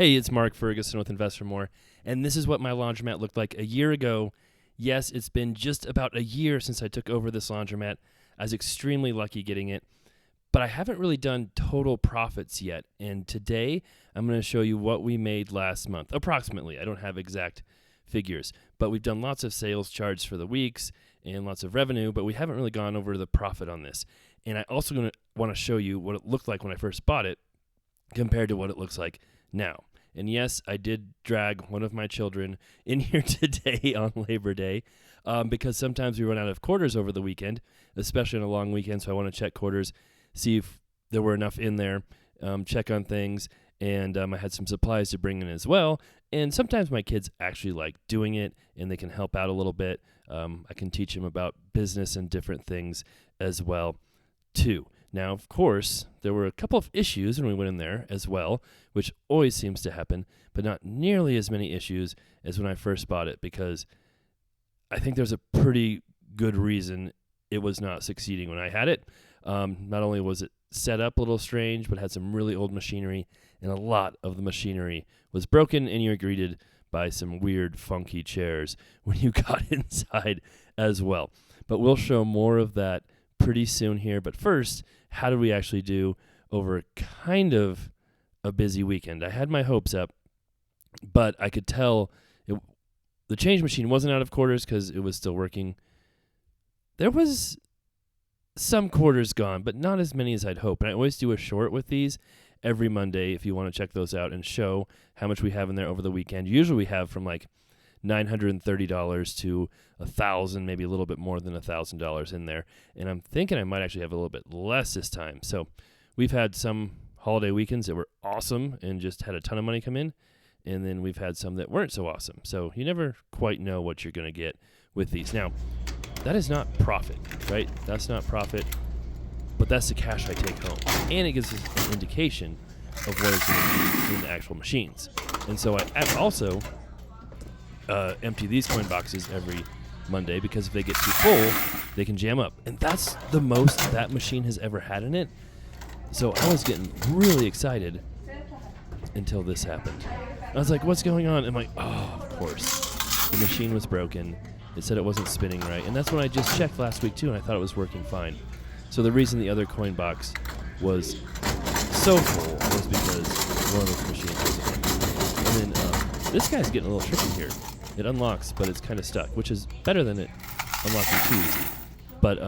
Hey, it's Mark Ferguson with Invest for More, and this is what my laundromat looked like a year ago. Yes, it's been just about a year since I took over this laundromat. I was extremely lucky getting it, but I haven't really done total profits yet, and today I'm going to show you what we made last month, approximately. I don't have exact figures, but we've done lots of sales charts for the weeks and lots of revenue, but we haven't really gone over the profit on this. And I also want to show you what it looked like when I first bought it compared to what it looks like now. And yes, I did drag one of my children in here today on Labor Day because sometimes we run out of quarters over the weekend, especially on a long weekend. So I want to check quarters, see if there were enough in there, check on things. And I had some supplies to bring in as well. And sometimes my kids actually like doing it and they can help out a little bit. I can teach them about business and different things as well, too. Now, of course, there were a couple of issues when we went in there as well, which always seems to happen, but not nearly as many issues as when I first bought it, because I think there's a pretty good reason it was not succeeding when I had it. Not only was it set up a little strange, but had some really old machinery, and a lot of the machinery was broken, and you were greeted by some weird, funky chairs when you got inside as well. But we'll show more of that pretty soon here. But first, how did we actually do over kind of a busy weekend? I had my hopes up, but I could tell the change machine wasn't out of quarters because it was still working. There was some quarters gone, but not as many as I'd hope. And I always do a short with these every Monday if you want to check those out and show how much we have in there over the weekend. Usually we have from like $930 to $1,000, maybe a little bit more than $1,000 in there. And I'm thinking I might actually have a little bit less this time. So we've had some holiday weekends that were awesome and just had a ton of money come in. And then we've had some that weren't so awesome. So you never quite know what you're going to get with these. Now, that is not profit, right? That's not profit, but that's the cash I take home. And it gives us an indication of what it's going to be in the actual machines. And so I also empty these coin boxes every Monday because if they get too full, they can jam up. And that's the most that machine has ever had in it. So I was getting really excited until this happened. I was like, what's going on? I'm like, oh, of course. The machine was broken. It said it wasn't spinning right. And that's when I just checked last week, too, and I thought it was working fine. So the reason the other coin box was so full was because one of those machines wasn't. And then this guy's getting a little tricky here. It unlocks, but it's kind of stuck, which is better than it unlocking too easy. But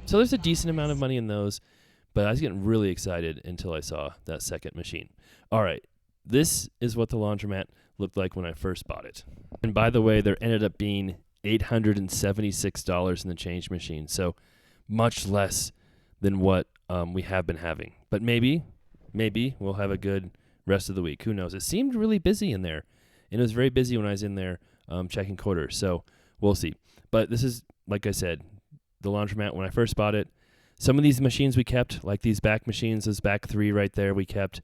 so there's a decent amount of money in those, but I was getting really excited until I saw that second machine. All right, this is what the laundromat looked like when I first bought it. And by the way, there ended up being $876 in the change machine, so much less than what we have been having. But maybe we'll have a good rest of the week. Who knows? It seemed really busy in there, and it was very busy when I was in there checking quarters, so we'll see. But this is, like I said, the laundromat when I first bought it. Some of these machines we kept, like these back machines, those back three right there we kept.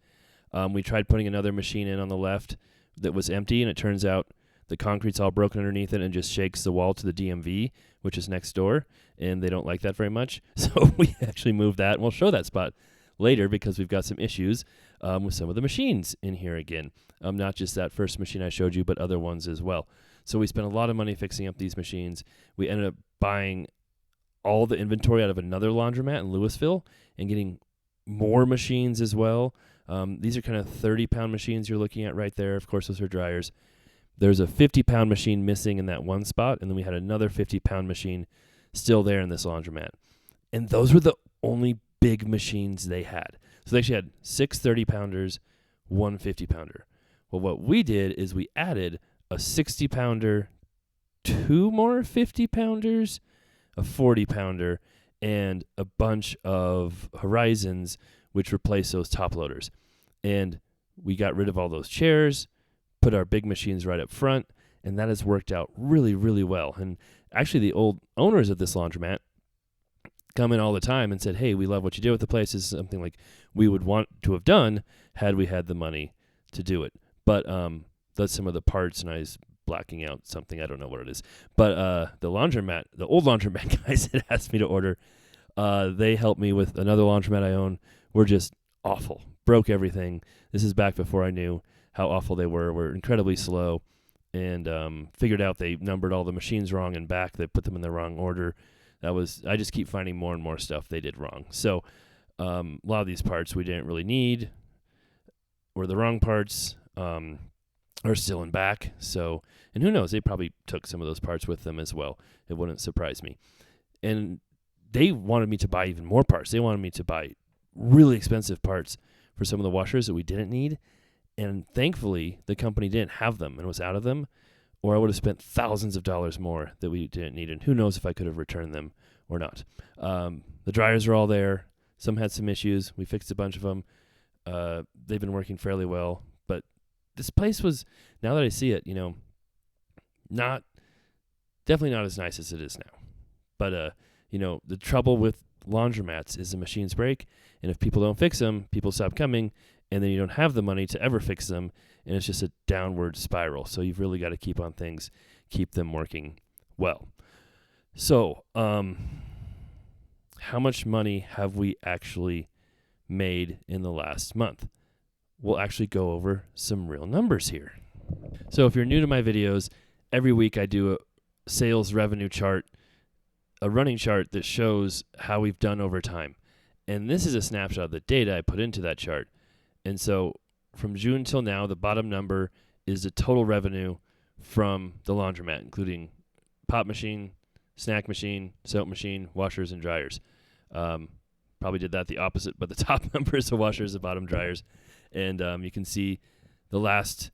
We tried putting another machine in on the left that was empty, and it turns out the concrete's all broken underneath it and just shakes the wall to the DMV, which is next door, and they don't like that very much. So we actually moved that, and we'll show that spot later because we've got some issues with some of the machines in here again. Not just that first machine I showed you, but other ones as well. So we spent a lot of money fixing up these machines. We ended up buying all the inventory out of another laundromat in Louisville and getting more machines as well. These are kind of 30-pound machines you're looking at right there. Of course, those are dryers. There's a 50-pound machine missing in that one spot, and then we had another 50-pound machine still there in this laundromat. And those were the only big machines they had. So they actually had 6 30-pounders, 1 50-pounder. Well, what we did is we added a 60-pounder, 2 more 50-pounders, a 40-pounder, and a bunch of Horizons, which replaced those top loaders. And we got rid of all those chairs, put our big machines right up front, and that has worked out really, really well. And actually, the old owners of this laundromat come in all the time and said, hey, we love what you did with the place. This is something like we would want to have done had we had the money to do it. But that's some of the parts, and I was blacking out something. I don't know what it is. But the laundromat, the old laundromat guys that asked me to order, they helped me with another laundromat I own. We're just awful. Broke everything. This is back before I knew how awful they were incredibly slow, and figured out they numbered all the machines wrong and back. They put them in the wrong order. I just keep finding more and more stuff they did wrong. So a lot of these parts we didn't really need, or the wrong parts, are still in back. So, and who knows, they probably took some of those parts with them as well. It wouldn't surprise me. And they wanted me to buy even more parts. They wanted me to buy really expensive parts for some of the washers that we didn't need. And thankfully, the company didn't have them and was out of them, or I would have spent thousands of dollars more that we didn't need. And who knows if I could have returned them or not. The dryers are all there. Some had some issues. We fixed a bunch of them. They've been working fairly well. But this place was, now that I see it, definitely not as nice as it is now. But, the trouble with laundromats is the machines break. And if people don't fix them, people stop coming. And then you don't have the money to ever fix them. And it's just a downward spiral. So you've really got to keep on things, keep them working well. So, how much money have we actually made in the last month? We'll actually go over some real numbers here. So if you're new to my videos, every week I do a sales revenue chart, a running chart that shows how we've done over time. And this is a snapshot of the data I put into that chart. And so from June till now, the bottom number is the total revenue from the laundromat, including pop machine, snack machine, soap machine, washers, and dryers. Probably did that the opposite, but the top number is the washers, the bottom dryers. And you can see the last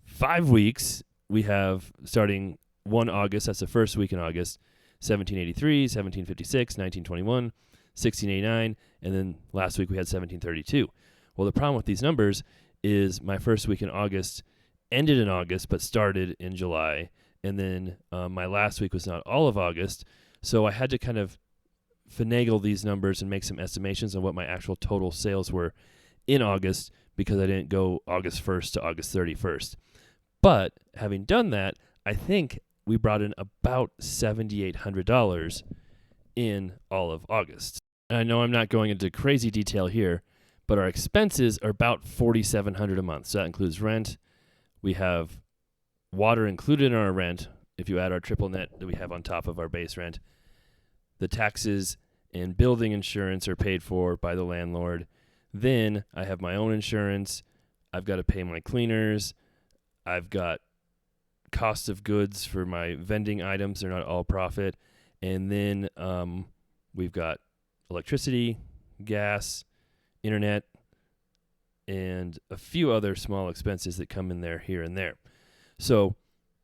5 weeks, we have starting 1 August, that's the first week in August, 1783, 1756, 1921, 1689, and then last week we had 1732. Well, the problem with these numbers is my first week in August ended in August, but started in July. And then my last week was not all of August. So I had to kind of finagle these numbers and make some estimations on what my actual total sales were in August, because I didn't go August 1st to August 31st. But having done that, I think we brought in about $7,800 in all of August. And I know I'm not going into crazy detail here, but our expenses are about $4,700 a month. So that includes rent. We have water included in our rent, if you add our triple net that we have on top of our base rent. The taxes and building insurance are paid for by the landlord. Then I have my own insurance. I've got to pay my cleaners. I've got cost of goods for my vending items. They're not all profit. And then we've got electricity, gas, internet, and a few other small expenses that come in there here and there. So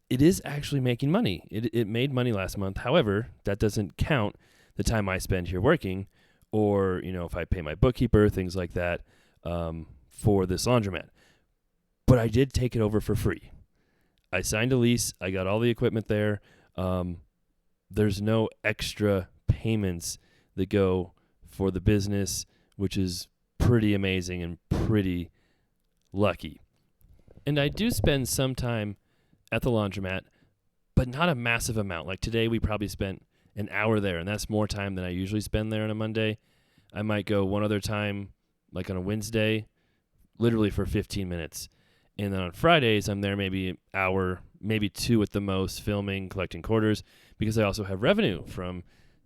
it is actually making money. It made money last month. However, that doesn't count the time I spend here working, or if I pay my bookkeeper, things like that, for this laundromat. But I did take it over for free. I signed a lease. I got all the equipment there. There's no extra payments that go for the business, which is pretty amazing and pretty lucky. And I do spend some time at the laundromat, but not a massive amount. Like today, we probably spent an hour there, and that's more time than I usually spend there on a Monday. I might go one other time, like on a Wednesday, literally for 15 minutes. And then on Fridays, I'm there maybe an hour, maybe 2 at the most, filming, collecting quarters, because I also have revenue from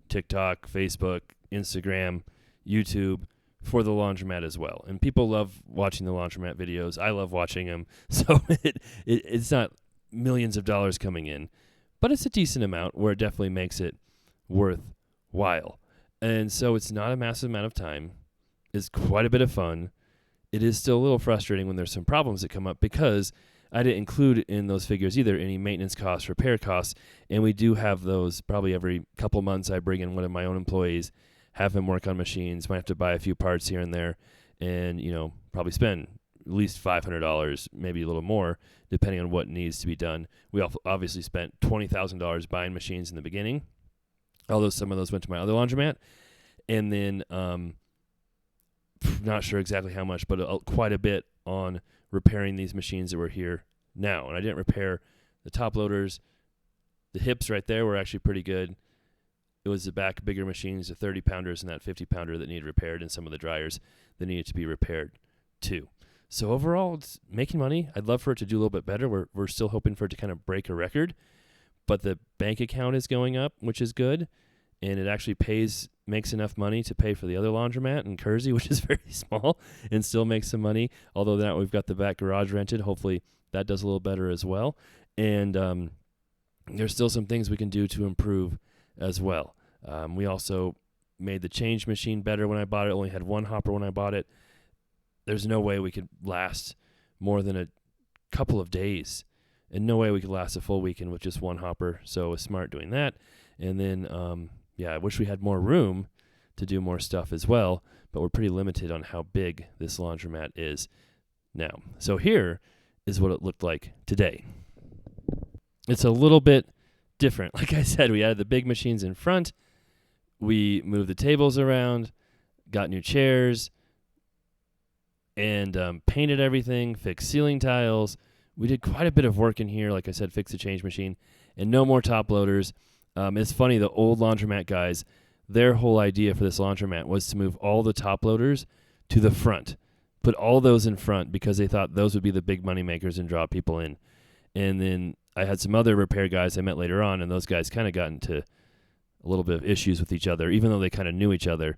TikTok, Facebook, Instagram, YouTube for the laundromat as well. And people love watching the laundromat videos. I love watching them. So it's not millions of dollars coming in, but it's a decent amount where it definitely makes it worthwhile. And so it's not a massive amount of time. It's quite a bit of fun. It is still a little frustrating when there's some problems that come up, because I didn't include in those figures either any maintenance costs, repair costs, and we do have those probably every couple months. I bring in one of my own employees, have him work on machines, might have to buy a few parts here and there, and probably spend at least $500, maybe a little more, depending on what needs to be done. We obviously spent $20,000 buying machines in the beginning, although some of those went to my other laundromat, and then not sure exactly how much, but quite a bit on repairing these machines that were here now. And I didn't repair the top loaders. The hips right there were actually pretty good. It was the back bigger machines, the 30-pounders and that 50-pounder that needed repaired, and some of the dryers that needed to be repaired too. So overall, it's making money. I'd love for it to do a little bit better. We're still hoping for it to kind of break a record, but the bank account is going up, which is good, and it actually makes enough money to pay for the other laundromat in Kersey, which is very small, and still makes some money. Although now we've got the back garage rented, hopefully that does a little better as well. And there's still some things we can do to improve as well. We also made the change machine better when I bought it. Only had one hopper when I bought it. There's no way we could last more than a couple of days, and no way we could last a full weekend with just one hopper. So it was smart doing that. And then, I wish we had more room to do more stuff as well, but we're pretty limited on how big this laundromat is now. So here is what it looked like today. It's a little bit different. Like I said, we added the big machines in front. We moved the tables around, got new chairs, and painted everything, fixed ceiling tiles. We did quite a bit of work in here. Like I said, fixed the change machine, and no more top loaders. It's funny, the old laundromat guys, their whole idea for this laundromat was to move all the top loaders to the front, put all those in front because they thought those would be the big money makers and draw people in. And then I had some other repair guys I met later on, and those guys kind of got into a little bit of issues with each other, even though they kind of knew each other.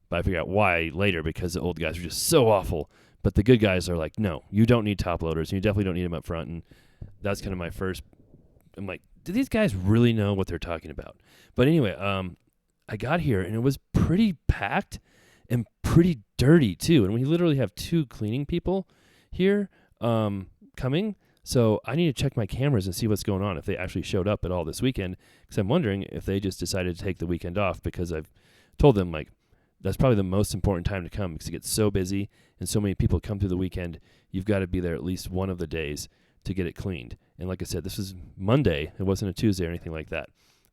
But I figured out why later, because the old guys were just so awful. But the good guys are like, no, you don't need top loaders. And you definitely don't need them up front. And that's kind of my first. I'm like, do these guys really know what they're talking about? But anyway, I got here, and it was pretty packed and pretty dirty, too. And we literally have 2 cleaning people here coming. So I need to check my cameras and see what's going on, if they actually showed up at all this weekend, because I'm wondering if they just decided to take the weekend off, because I've told them, like, that's probably the most important time to come because it gets so busy and so many people come through the weekend. You've got to be there at least one of the days to get it cleaned. And like I said, this was Monday. It wasn't a Tuesday or anything like that.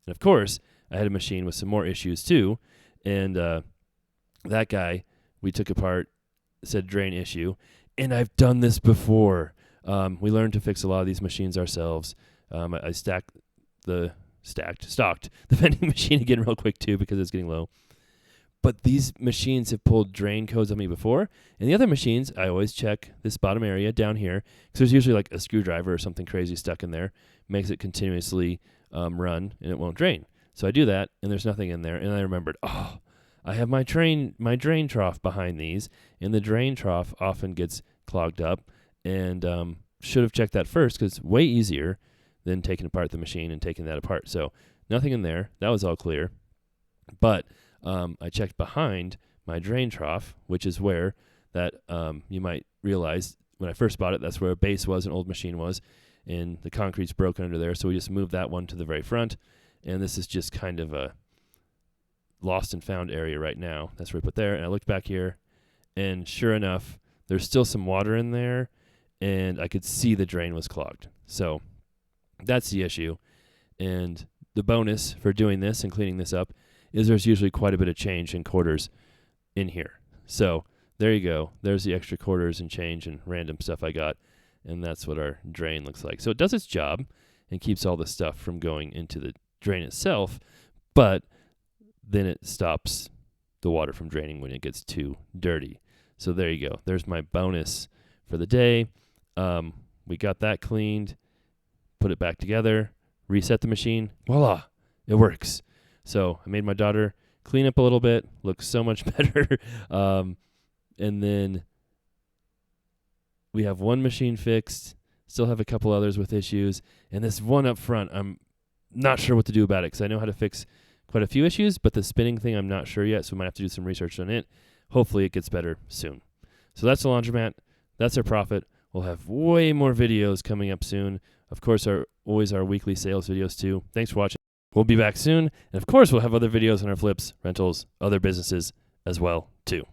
And of course, I had a machine with some more issues too. And that guy we took apart said drain issue. And I've done this before. We learned to fix a lot of these machines ourselves. I stocked the vending machine again real quick too because it's getting low. But these machines have pulled drain codes on me before. And the other machines, I always check this bottom area down here, because there's usually like a screwdriver or something crazy stuck in there. Makes it continuously run, and it won't drain. So I do that, and there's nothing in there. And I remembered, I have my drain trough behind these, and the drain trough often gets clogged up. And should have checked that first, because it's way easier than taking apart the machine and taking that apart. So nothing in there. That was all clear. But I checked behind my drain trough, which is where that you might realize when I first bought it, that's where a base was, an old machine was, and the concrete's broken under there. So we just moved that one to the very front, and this is just kind of a lost and found area right now. That's where I put there, and I looked back here, and sure enough, there's still some water in there, and I could see the drain was clogged. So that's the issue, and the bonus for doing this and cleaning this up is there's usually quite a bit of change in quarters in here. So there you go. There's the extra quarters and change and random stuff I got, and that's what our drain looks like. So it does its job and keeps all the stuff from going into the drain itself, but then it stops the water from draining when it gets too dirty. So there you go. There's my bonus for the day. We got that cleaned, put it back together, reset the machine. Voila, it works. So I made my daughter clean up a little bit, looks so much better. And then we have one machine fixed, still have a couple others with issues. And this one up front, I'm not sure what to do about it because I know how to fix quite a few issues, but the spinning thing, I'm not sure yet, so I might have to do some research on it. Hopefully it gets better soon. So that's the laundromat. That's our profit. We'll have way more videos coming up soon. Of course, always our weekly sales videos too. Thanks for watching. We'll be back soon. And of course, we'll have other videos on our flips, rentals, other businesses as well too.